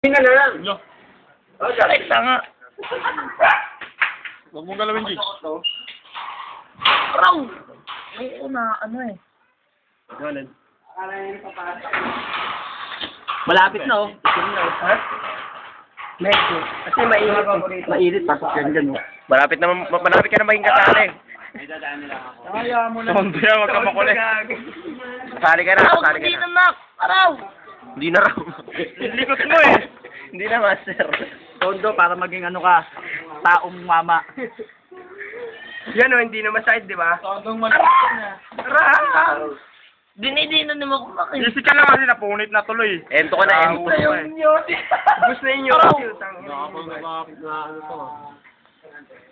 Tingnan na lang. Yo. Oh, galing nga. Huwag mong galawin, G. Raw! Oo na, ano eh. Ganun. Malapit na oh. Ha? Medyo. Kasi mainit. Mainit, pasok yan dyan oh. Malapit ka na maging kasali. Kaya mo na. Tondo yan, huwag ka makulit. Kasali ka na, Araw, kasali ka hindi na. na nak! Araw! Hindi na raw. Likot mo eh. Hindi na, master. Tondo, para maging ano ka, taong mama. Yan o, hindi na masahid, di ba? Tondong malapit na. Raw! Dinidino naman ko makin. Easy ka lang kasi napunit na tuloy. Ento ka na, ento. Gusto na inyo.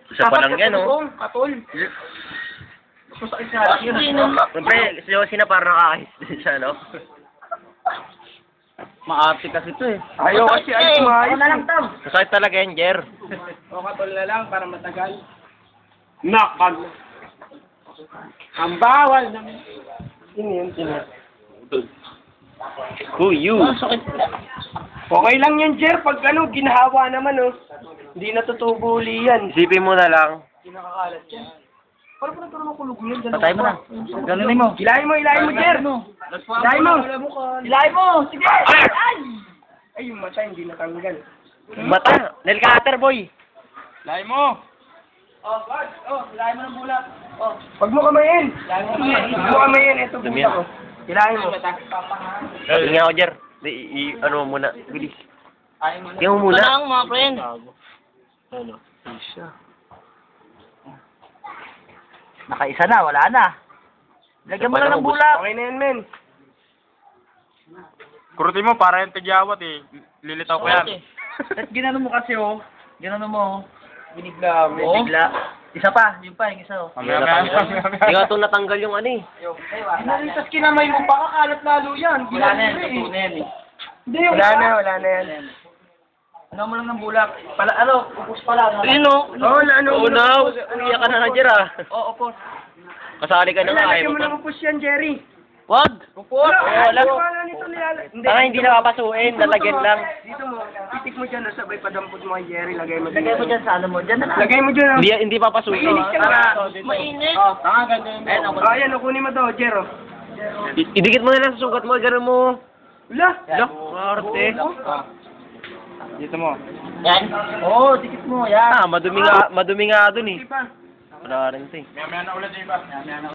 Isa pa lang yan, oh. Katol. Masakit sa akin. Hindi naman. Siyempre, si Josie na parang nakakahit din siya, no? Maarte kasi ito eh. Ayaw kasi, ay kumain. Ako na lang, Tam. Masakit talaga yan, Jer. O katol na lang para matagal. Nakag. Ang bawal ng... Who you? Sakit. Okay lang yan, Jer. Pag ano, ginahawa naman, oh. Hindi natutubuli yan. Isipin mo na lang. Kinakakalat yan. Paano pa nagkaroon ng kulog yan? Patay mo na. Ganunin mo. Ilahin mo, Jer. Ilahin mo. Ilahin mo. Sige. Ay! Ay, yung mata, hindi natanggal. Mata. Nail cutter, boy. Lay mo. Oh, wag. Oh, ilahin mo ng bulak. Oh. Huwag mo kamayin. Ilahin mo. Huwag mo kamayin. Ito, Dumi buta yan. ko. Ilahin mo. Tingnan ako, Jer. Ano mo muna. Bilis. Tingnan mo muna. Tanang, mga friend. Ano? Isa. Nakaisa na, wala na. Lagyan mo na ng bulak. Okay na yan, men. Kurutin mo para yung tigyawat eh. Lilitaw ko yan. At ginano mo kasi oh. Ginano mo oh. Binigla mo. Oo. Bigla. Isa pa, yun pa, yung isa oh. Mamaya. Hindi nga ito natanggal yung ano eh. Inalitas kinamay mo, baka kalat lalo yan. Wala na yan, Ginamit totoo na yan eh. Hindi, wala na yan. Ano mo lang ng bulak. Pala, ano, upos pala. Ayun o. Oo, ano. Unaw. Umiyak ka na nga, Jer ah. Oo, upos. Kasali ka na nga. Lalagyan Ayaw mo mo ng pa. upos yan, Jerry. Wag. Upos. Wala. Wala nito nilalagay. Hindi na papasuin. Lalagyan lang. Dito mo, titik mo dyan, sabay padampot mo kay Jerry, lagay mo Lagay mo dyan sa ano mo. Dyan na lang. Lagay mo dyan, oh. Hindi papasuin. Mainit ka na. Mainit. Oh, Tanga, ganyan. Ayan, ako. ayan, kunin mo to, Jer, oh. Idikit mo na lang sa sugat mo. Ganun mo. Wala. Arte. Dito mo. Yan. Oo, dikit mo. Yan. Madumi nga dun eh. Hindi pa. Wala rin ito eh. Maya na ulit, J-Ba.